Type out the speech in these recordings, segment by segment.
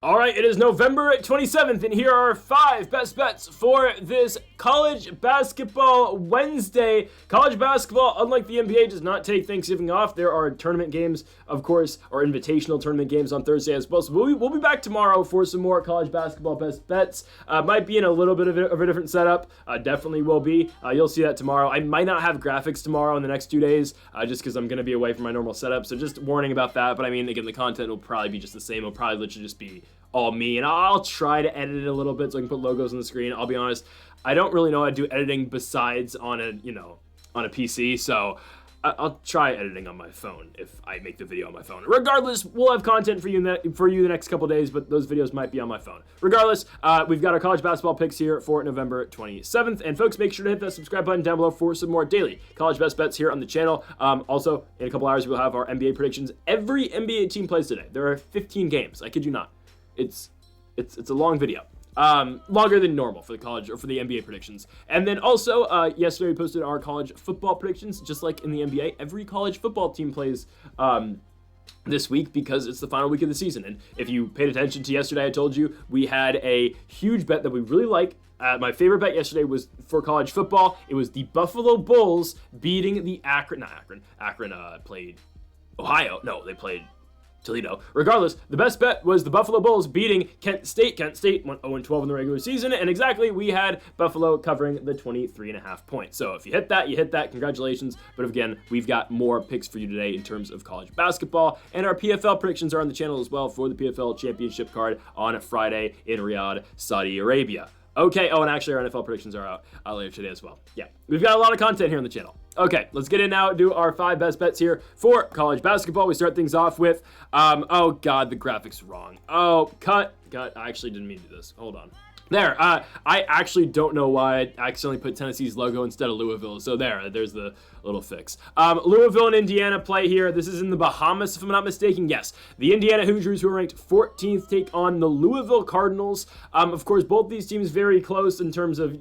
All right, it is November 27th, and here are 5 best bets for this college basketball Wednesday. College basketball, unlike the NBA, does not take Thanksgiving off. There are tournament games, of course, or invitational tournament games on Thursday as well. So we'll be back tomorrow for some more college basketball best bets. Might be in a little bit of a different setup. Definitely will be. You'll see that tomorrow. I might not have graphics tomorrow in the next 2 days, just because I'm going to be away from my normal setup. So just warning about that. But I mean, again, the content will probably be just the same. It'll probably literally just be all me, and I'll try to edit it a little bit so I can put logos on the screen. I'll be honest, I don't really know how to do editing besides on a PC, so I'll try editing on my phone if I make the video on my phone. Regardless, we'll have content for you the next couple days, but those videos might be on my phone. Regardless, we've got our college basketball picks here for November 27th, and folks, make sure to hit that subscribe button down below for some more daily college best bets here on the channel. Also, in a couple hours, we'll have our NBA predictions. Every NBA team plays today. There are 15 games. I kid you not. It's a long video, longer than normal for the college or for the NBA predictions. And then also, yesterday we posted our college football predictions. Just like in the NBA, every college football team plays this week because it's the final week of the season. And if you paid attention to yesterday, I told you we had a huge bet that we really like. My favorite bet yesterday was for college football. It was the Buffalo Bulls beating the Akron played Ohio. No, they played Toledo. Regardless, the best bet was the Buffalo Bulls beating Kent State. Kent State went 0-12 in the regular season, and exactly, we had Buffalo covering the 23.5 points. So if you hit that, congratulations. But again, we've got more picks for you today in terms of college basketball, and our PFL predictions are on the channel as well for the PFL championship card on Friday in Riyadh, Saudi Arabia. Okay, and actually our NFL predictions are out later today as well. Yeah, we've got a lot of content here on the channel. Okay, let's get in now, do our 5 best bets here for college basketball. We start things off with, oh God, the graphic's wrong. Oh, cut, I actually didn't mean to do this. Hold on. There, I actually don't know why I accidentally put Tennessee's logo instead of Louisville. So there's the little fix. Louisville and Indiana play here. This is in the Bahamas, if I'm not mistaken. Yes, the Indiana Hoosiers, who are ranked 14th, take on the Louisville Cardinals. Of course, both these teams very close in terms of,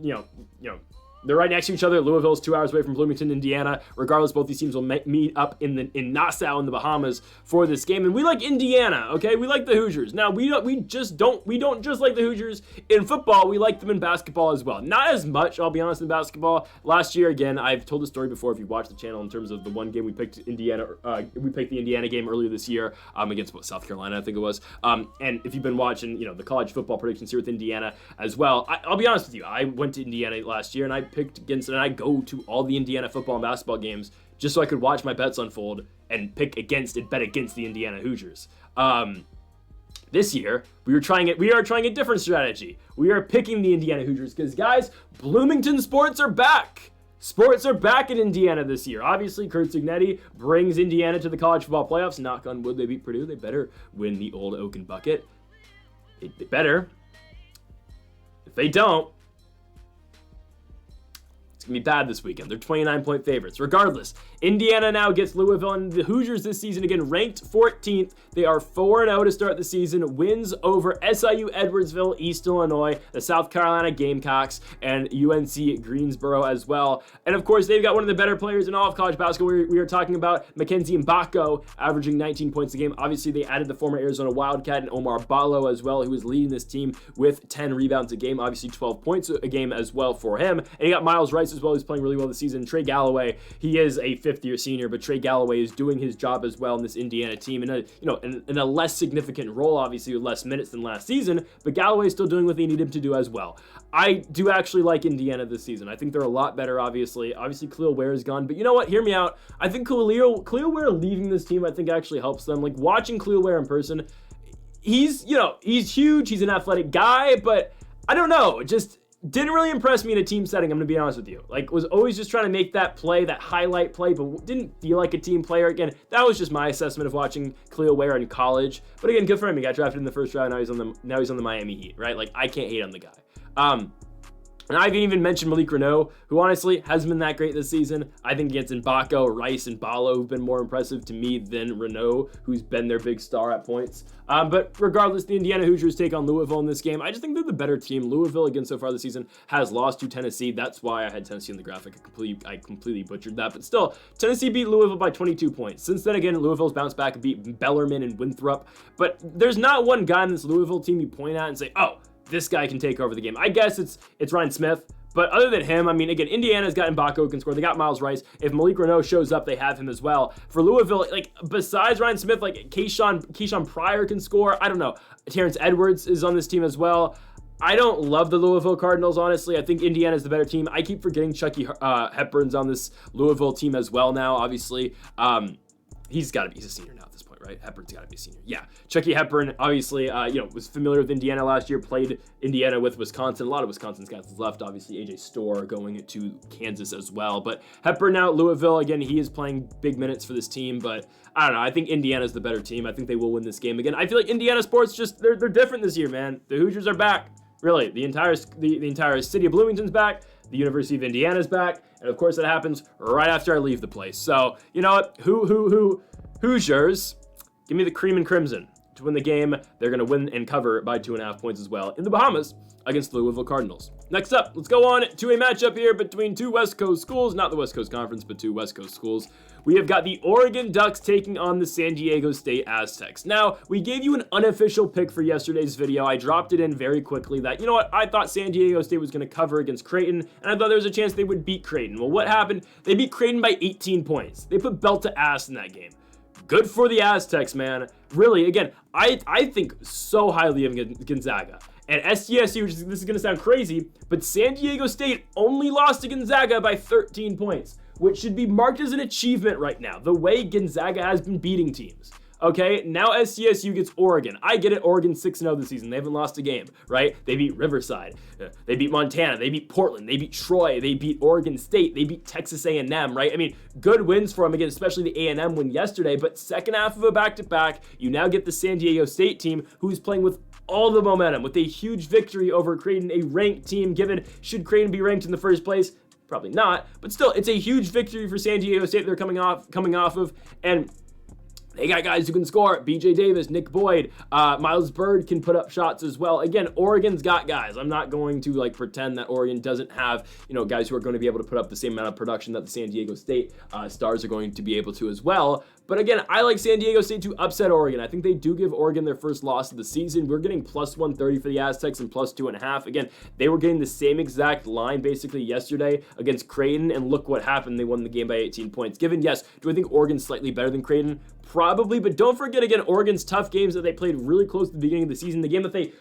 they're right next to each other. Louisville is 2 hours away from Bloomington, Indiana. Regardless, both these teams will meet up in Nassau in the Bahamas for this game. And we like Indiana, okay? We like the Hoosiers. Now, we don't just like the Hoosiers in football. We like them in basketball as well. Not as much, I'll be honest, in basketball. Last year, again, I've told the story before if you watched the channel in terms of the one game we picked Indiana. We picked the Indiana game earlier this year against South Carolina, I think it was. And if you've been watching, the college football predictions here with Indiana as well, I'll be honest with you. I went to Indiana last year and I picked against it, and I go to all the Indiana football and basketball games just so I could watch my bets unfold and bet against the Indiana Hoosiers. This year, we are trying a different strategy. We are picking the Indiana Hoosiers because, guys, Bloomington sports are back. Sports are back in Indiana this year. Obviously, Kurt Cignetti brings Indiana to the college football playoffs. Knock on wood, they beat Purdue. They better win the old Oaken Bucket. They better. If they don't, gonna be bad this weekend. They're 29-point favorites. Regardless, Indiana now gets Louisville, and the Hoosiers this season, again, ranked 14th. They are 4-0 to start the season. Wins over SIU Edwardsville, East Illinois, the South Carolina Gamecocks, and UNC Greensboro as well. And of course, they've got one of the better players in all of college basketball. We are talking about Mackenzie Mbako, averaging 19 points a game. Obviously, they added the former Arizona Wildcat and Omar Ballo as well, who is leading this team with 10 rebounds a game. Obviously, 12 points a game as well for him. And you got Miles Rice as well, who's playing really well this season. Trey Galloway, he is a fifth-year senior, but Trey Galloway is doing his job as well in this Indiana team in a less significant role, obviously with less minutes than last season, but Galloway is still doing what they need him to do as well. I do actually like Indiana this season. I think they're a lot better, obviously. Obviously, Khalil Ware is gone, but you know what? Hear me out. I think Khalil Ware leaving this team, I think, actually helps them. Like, watching Khalil Ware in person, he's huge. He's an athletic guy, but I don't know. It just didn't really impress me in a team setting, I'm going to be honest with you. Like, was always just trying to make that play, that highlight play, but didn't feel like a team player. Again, that was just my assessment of watching Khalil Ware in college. But again, good for him. He got drafted in the first round. Now he's on the Miami Heat, right? Like, I can't hate on the guy. And I haven't even mentioned Malik Renault, who honestly hasn't been that great this season. I think against Mbako, Rice, and Balo have been more impressive to me than Renault, who's been their big star at points. But regardless, the Indiana Hoosiers take on Louisville in this game. I just think they're the better team. Louisville, again, so far this season, has lost to Tennessee. That's why I had Tennessee in the graphic. I completely butchered that. But still, Tennessee beat Louisville by 22 points. Since then, again, Louisville's bounced back and beat Bellarmine and Winthrop. But there's not one guy in this Louisville team you point at and say, oh, this guy can take over the game. I guess it's Ryan Smith. But other than him, I mean, again, Indiana's got Mbako who can score. They got Miles Rice. If Malik Renault shows up, they have him as well. For Louisville, like, besides Ryan Smith, like, Keyshawn Pryor can score. I don't know. Terrence Edwards is on this team as well. I don't love the Louisville Cardinals, honestly. I think Indiana's the better team. I keep forgetting Chucky Hepburn's on this Louisville team as well now, obviously. He's a senior now at this point, right? Hepburn's got to be a senior. Yeah. Chucky Hepburn, obviously, was familiar with Indiana last year, played Indiana with Wisconsin. A lot of Wisconsin's guys left, obviously. AJ Storr going to Kansas as well. But Hepburn now at Louisville, again, he is playing big minutes for this team. But I don't know. I think Indiana's the better team. I think they will win this game. Again, I feel like Indiana sports they're different this year, man. The Hoosiers are back. Really, the entire city of Bloomington's back. The University of Indiana's back. And of course, that happens right after I leave the place. So, you know what? Hoosiers, give me the cream and crimson to win the game. They're going to win and cover by 2.5 points as well in the Bahamas against the Louisville Cardinals. Next up, let's go on to a matchup here between two West Coast schools, not the West Coast Conference, but two West Coast schools. We have got the Oregon Ducks taking on the San Diego State Aztecs. Now, we gave you an unofficial pick for yesterday's video. I dropped it in very quickly that, you know what, I thought San Diego State was going to cover against Creighton, and I thought there was a chance they would beat Creighton. Well, what happened? They beat Creighton by 18 points. They put belt to ass in that game. Good for the Aztecs, man. Really, again, I think so highly of Gonzaga. And SDSU, this is going to sound crazy, but San Diego State only lost to Gonzaga by 13 points, which should be marked as an achievement right now, the way Gonzaga has been beating teams. Okay, now SDSU gets Oregon. I get it, Oregon's 6-0 this season. They haven't lost a game, right? They beat Riverside. They beat Montana. They beat Portland. They beat Troy. They beat Oregon State. They beat Texas A&M, right? I mean, good wins for them, again, especially the A&M win yesterday. But second half of a back-to-back, you now get the San Diego State team who's playing with all the momentum, with a huge victory over Creighton, a ranked team, given should Creighton be ranked in the first place? Probably not. But still, it's a huge victory for San Diego State they're coming off of. And they got guys who can score. BJ Davis, Nick Boyd, Miles Bird can put up shots as well. Again, Oregon's got guys. I'm not going to pretend that Oregon doesn't have, guys who are going to be able to put up the same amount of production that the San Diego State Stars are going to be able to as well. But again, I like San Diego State to upset Oregon. I think they do give Oregon their first loss of the season. We're getting plus 130 for the Aztecs and plus 2.5. Again, they were getting the same exact line basically yesterday against Creighton, and look what happened. They won the game by 18 points. Given, yes, do I think Oregon's slightly better than Creighton? Probably, but don't forget, again, Oregon's tough games that they played really close to the beginning of the season. The game that they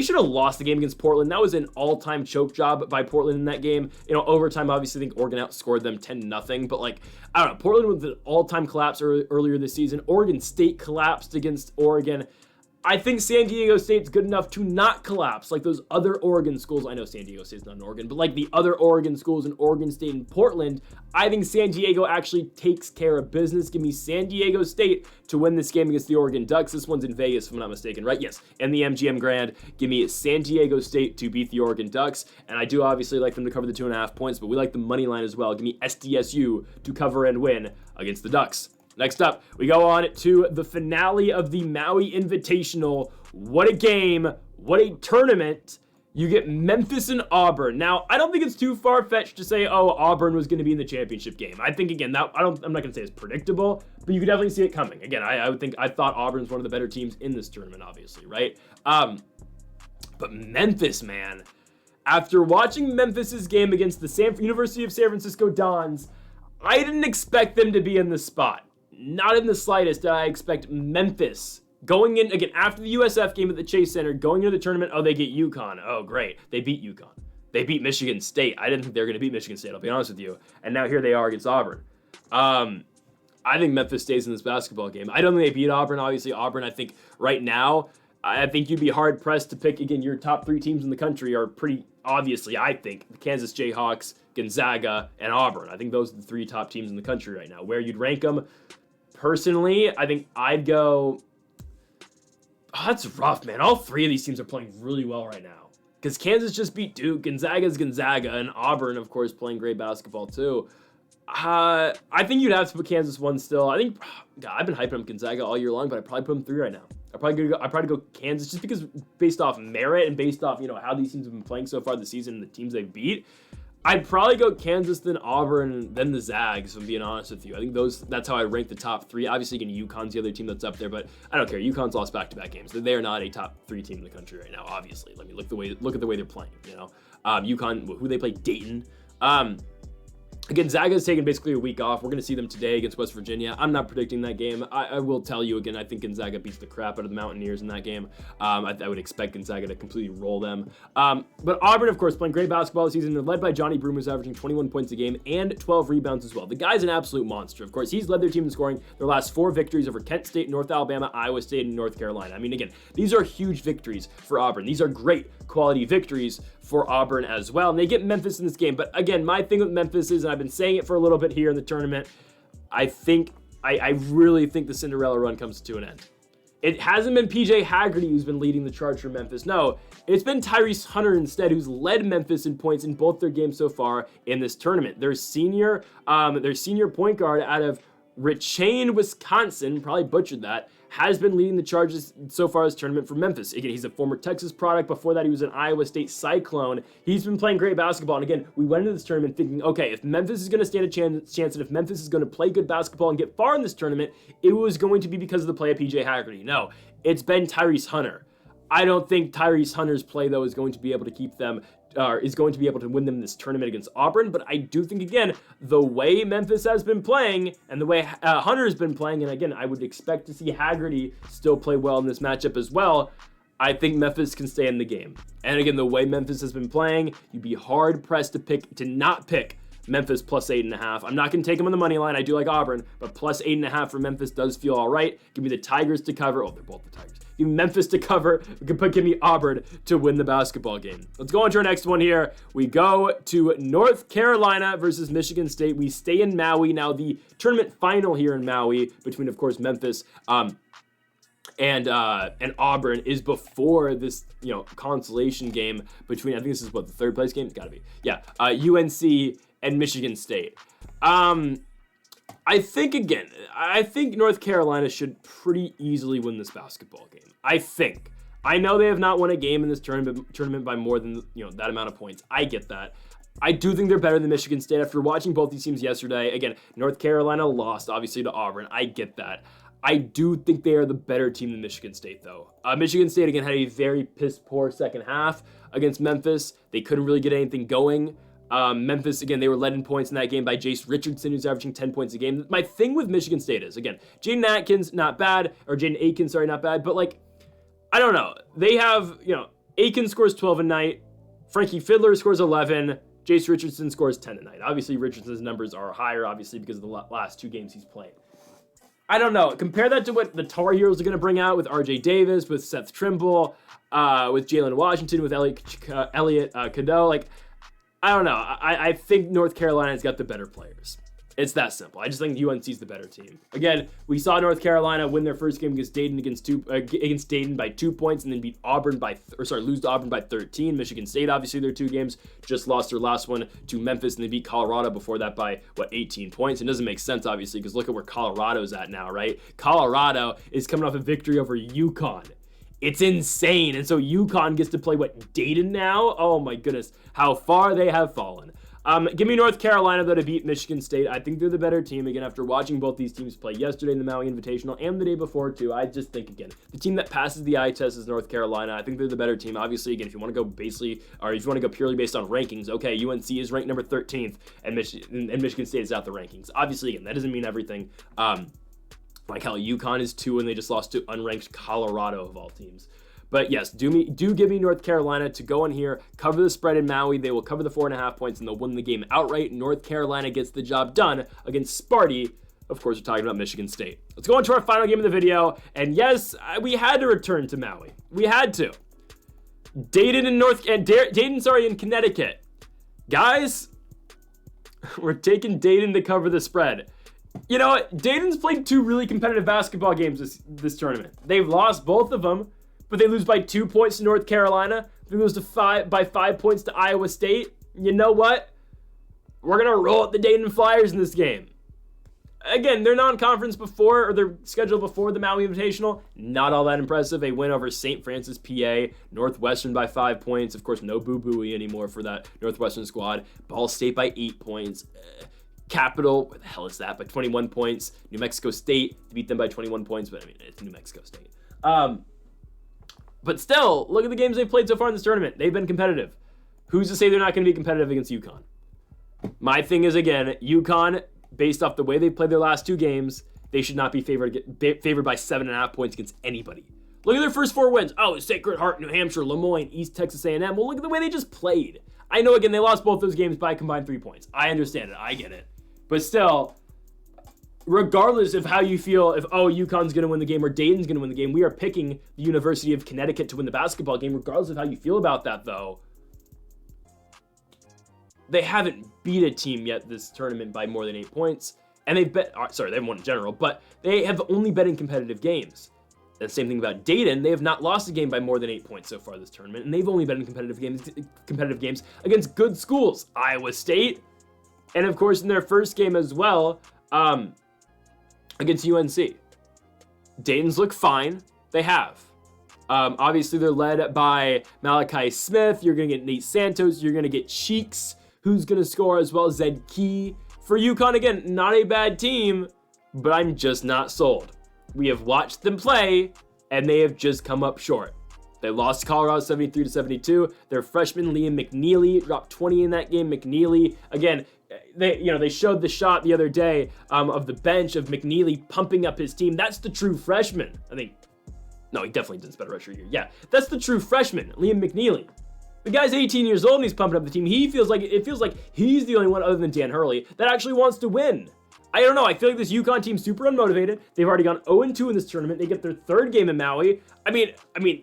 should have lost the game against Portland. That was an all-time choke job by Portland in that game. Overtime, obviously, I think Oregon outscored them 10-0, but I don't know, Portland with an all-time collapse earlier this season. Oregon State collapsed against Oregon. I think San Diego State's good enough to not collapse like those other Oregon schools. I know San Diego State's not in Oregon, but like the other Oregon schools in Oregon State and Portland, I think San Diego actually takes care of business. Give me San Diego State to win this game against the Oregon Ducks. This one's in Vegas, if I'm not mistaken, right? Yes, and the MGM Grand. Give me San Diego State to beat the Oregon Ducks, and I do obviously like them to cover the 2.5 points, but we like the money line as well. Give me SDSU to cover and win against the Ducks. Next up, we go on to the finale of the Maui Invitational. What a game. What a tournament. You get Memphis and Auburn. Now, I don't think it's too far-fetched to say, oh, Auburn was going to be in the championship game. I think, again, I'm not going to say it's predictable, but you could definitely see it coming. Again, I thought Auburn's one of the better teams in this tournament, obviously, right? But Memphis, man. After watching Memphis's game against the University of San Francisco Dons, I didn't expect them to be in this spot. Not in the slightest did I expect Memphis going in, again, after the USF game at the Chase Center, going into the tournament. Oh, they get UConn. Oh, great. They beat UConn. They beat Michigan State. I didn't think they were going to beat Michigan State, I'll be honest with you. And now here they are against Auburn. I think Memphis stays in this basketball game. I don't think they beat Auburn. Obviously, Auburn, I think right now, I think you'd be hard-pressed to pick, again, your top three teams in the country are pretty, obviously, I think, the Kansas Jayhawks, Gonzaga, and Auburn. I think those are the three top teams in the country right now. Where you'd rank them, personally, I think I'd go... Oh, that's rough, man. All three of these teams are playing really well right now. because Kansas just beat Duke, Gonzaga's Gonzaga, and Auburn, of course, playing great basketball too. I think you'd have to put Kansas 1 still. I think, God, I've been hyping up Gonzaga all year long, but I'd probably put them 3 right now. I'd probably go Kansas just because based off merit and based off, how these teams have been playing so far this season and the teams they've beat. I'd probably go Kansas, then Auburn, then the Zags, if I'm being honest with you. I think that's how I rank the top 3. Obviously, again, UConn's the other team that's up there, but I don't care. UConn's lost back-to-back games. They are not a top 3 team in the country right now, obviously. Let me look at the way they're playing, UConn, who they play, Dayton. Gonzaga's taken basically a week off. We're going to see them today against West Virginia. I'm not predicting that game. I will tell you again, I think Gonzaga beats the crap out of the Mountaineers in that game. I would expect Gonzaga to completely roll them. But Auburn, of course, playing great basketball this season. They're led by Johnny Broome, who's averaging 21 points a game and 12 rebounds as well. The guy's an absolute monster. Of course, he's led their team in scoring their last 4 victories over Kent State, North Alabama, Iowa State, and North Carolina. I mean, again, these are huge victories for Auburn. These are great quality victories for Auburn as well. And they get Memphis in this game. But again, my thing with Memphis is, and I've been saying it for a little bit here in the tournament, I really think the Cinderella run comes to an end. It hasn't been PJ Haggerty who's been leading the charge for Memphis. No, it's been Tyrese Hunter instead, who's led Memphis in points in both their games so far in this tournament. Their senior point guard out of Richane, Wisconsin, probably butchered that, has been leading the charges so far this tournament for Memphis. Again, he's a former Texas product. Before that, he was an Iowa State Cyclone. He's been playing great basketball. And again, we went into this tournament thinking, okay, if Memphis is going to stand a chance, and if Memphis is going to play good basketball and get far in this tournament, it was going to be because of the play of PJ Haggerty. No, it's been Tyrese Hunter. I don't think Tyrese Hunter's play, though, is going to be able to keep them, is going to be able to win them this tournament against Auburn. But I do think, again, the way Memphis has been playing and the way Hunter has been playing, and again, I would expect to see Haggerty still play well in this matchup as well, I think Memphis can stay in the game. And again, the way Memphis has been playing, you'd be hard-pressed to not pick Memphis plus 8.5. I'm not going to take them on the money line. I do like Auburn, but plus 8.5 for Memphis does feel all right. Give me the Tigers to cover. Oh, they're both the Tigers. Give me Memphis to cover. Give me Auburn to win the basketball game. Let's go on to our next one here. We go to North Carolina versus Michigan State. We stay in Maui. Now, the tournament final here in Maui between, of course, Memphis and Auburn is before this, consolation game between, I think this is what, the third place game? It's got to be. Yeah, UNC and Michigan State. I think North Carolina should pretty easily win this basketball game. I know they have not won a game in this tournament by more than, that amount of points. I get that. I do think they're better than Michigan State. After watching both these teams yesterday, again, North Carolina lost, obviously, to Auburn. I get that. I do think they are the better team than Michigan State, though. Michigan State, again, had a very piss-poor second half against Memphis. They couldn't really get anything going. Memphis, again, they were led in points in that game by Jace Richardson, who's averaging 10 points a game. My thing with Michigan State is, again, Jaden Akins, not bad, but, I don't know. They have, Akins scores 12 a night, Frankie Fiddler scores 11, Jace Richardson scores 10 a night. Obviously, Richardson's numbers are higher, obviously, because of the last 2 games he's played. I don't know. Compare that to what the Tar Heels are going to bring out with RJ Davis, with Seth Trimble, with Jalen Washington, with Elliot Cadeau. I don't know. I think North Carolina's got the better players. It's that simple. I just think UNC's the better team. Again, we saw North Carolina win their first game against Dayton by 2 points, and then lose to Auburn by 13. Michigan State, obviously, their 2 games just lost their last one to Memphis, and they beat Colorado before that by 18 points. It doesn't make sense, obviously, because look at where Colorado's at now, right? Colorado is coming off a victory over UConn. It's insane. And so UConn gets to play, Dayton now? Oh my goodness, how far they have fallen. Give me North Carolina, though, to beat Michigan State. I think they're the better team. Again, after watching both these teams play yesterday in the Maui Invitational and the day before, too, I just think, again, the team that passes the eye test is North Carolina. I think they're the better team. Obviously, again, if you want to go purely based on rankings, okay, UNC is ranked number 13th, and Michigan State is out the rankings. Obviously, again, that doesn't mean everything. Like how UConn is 2 and they just lost to unranked Colorado of all teams. But yes, do give me North Carolina to go in here, cover the spread in Maui. They will cover the 4.5 points and they'll win the game outright. North Carolina gets the job done against Sparty. Of course, we're talking about Michigan State. Let's go on to our final game of the video. And yes, we had to return to Maui. We had to. Dayton in Connecticut. Guys, we're taking Dayton to cover the spread. You know what? Dayton's played 2 really competitive basketball games this tournament. They've lost both of them, but they lose by 2 points to North Carolina. They lose by 5 points to Iowa State. You know what? We're going to roll at the Dayton Flyers in this game. Again, they're non-conference before, or they're scheduled before the Maui Invitational. Not all that impressive. A win over St. Francis, PA. Northwestern by 5 points. Of course, no Boo Buie anymore for that Northwestern squad. Ball State by 8 points. Capital, where the hell is that? By 21 points. New Mexico State beat them by 21 points, but I mean, it's New Mexico State. But still, look at the games they've played so far in this tournament. They've been competitive. Who's to say they're not going to be competitive against UConn? My thing is, again, UConn, based off the way they played their last 2 games, they should not be favored by 7.5 points against anybody. Look at their first 4 wins. Oh, Sacred Heart, New Hampshire, Lemoyne, East Texas A&M. Well, look at the way they just played. I know, again, they lost both those games by a combined 3 points. I understand it. I get it. But still, regardless of how you feel, if, oh, UConn's going to win the game or Dayton's going to win the game, we are picking the University of Connecticut to win the basketball game. Regardless of how you feel about that, though, they haven't beat a team yet this tournament by more than 8 points. And they've bet, sorry, they haven't won in general, but they have only bet in competitive games. The same thing about Dayton. They have not lost a game by more than 8 points so far this tournament, and they've only been in competitive games against good schools. Iowa State, and of course in their first game as well, against UNC. Dayton's look fine. They have. Obviously, they're led by Malachi Smith. You're going to get Nate Santos. You're going to get Cheeks, who's going to score, as well as Zed Key. For UConn, again, not a bad team, but I'm just not sold. We have watched them play, and they have just come up short. They lost to Colorado 73-72. Their freshman Liam McNeely dropped 20 in that game. McNeely, again, they showed the shot the other day of the bench of McNeely pumping up his team. That's the true freshman. I think, no, he definitely didn't spend a redshirt year. Yeah, that's the true freshman, Liam McNeely. The guy's 18 years old and he's pumping up the team. It feels like he's the only one other than Dan Hurley that actually wants to win. I don't know. I feel like this UConn team's super unmotivated. They've already gone 0-2 in this tournament. They get their 3rd game in Maui. I mean,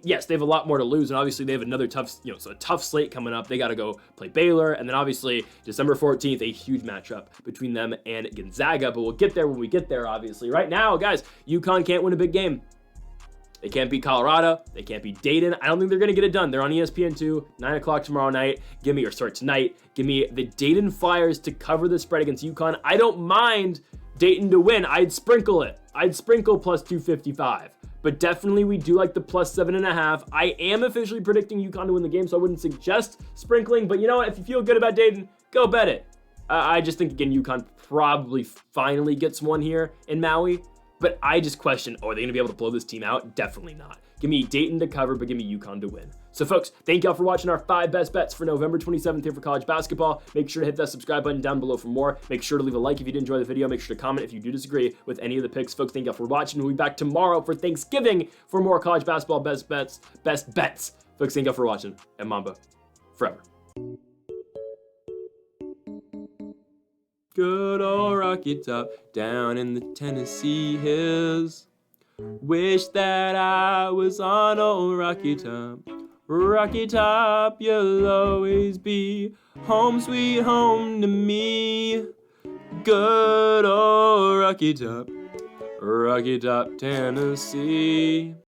yes, they have a lot more to lose, and obviously they have another tough slate coming up. They got to go play Baylor, and then obviously December 14th, a huge matchup between them and Gonzaga. But we'll get there when we get there. Obviously, right now, guys, UConn can't win a big game. They can't beat Colorado. They can't beat Dayton. I don't think they're going to get it done. They're on ESPN2, 9 o'clock tomorrow night. Tonight. Give me the Dayton Flyers to cover the spread against UConn. I don't mind Dayton to win. I'd sprinkle it. I'd sprinkle plus 255. But definitely we do like the plus 7.5. I am officially predicting UConn to win the game, so I wouldn't suggest sprinkling. But you know what? If you feel good about Dayton, go bet it. I just think, again, UConn probably finally gets one here in Maui. But I just question, are they going to be able to blow this team out? Definitely not. Give me Dayton to cover, but give me UConn to win. So, folks, thank y'all for watching our 5 best bets for November 27th here for college basketball. Make sure to hit that subscribe button down below for more. Make sure to leave a like if you did enjoy the video. Make sure to comment if you do disagree with any of the picks. Folks, thank y'all for watching. We'll be back tomorrow for Thanksgiving for more college basketball best bets. Folks, thank y'all for watching. And Mamba, forever. Good old Rocky Top down in the Tennessee hills. Wish that I was on old Rocky Top. Rocky Top, you'll always be home sweet home to me. Good old Rocky Top, Tennessee.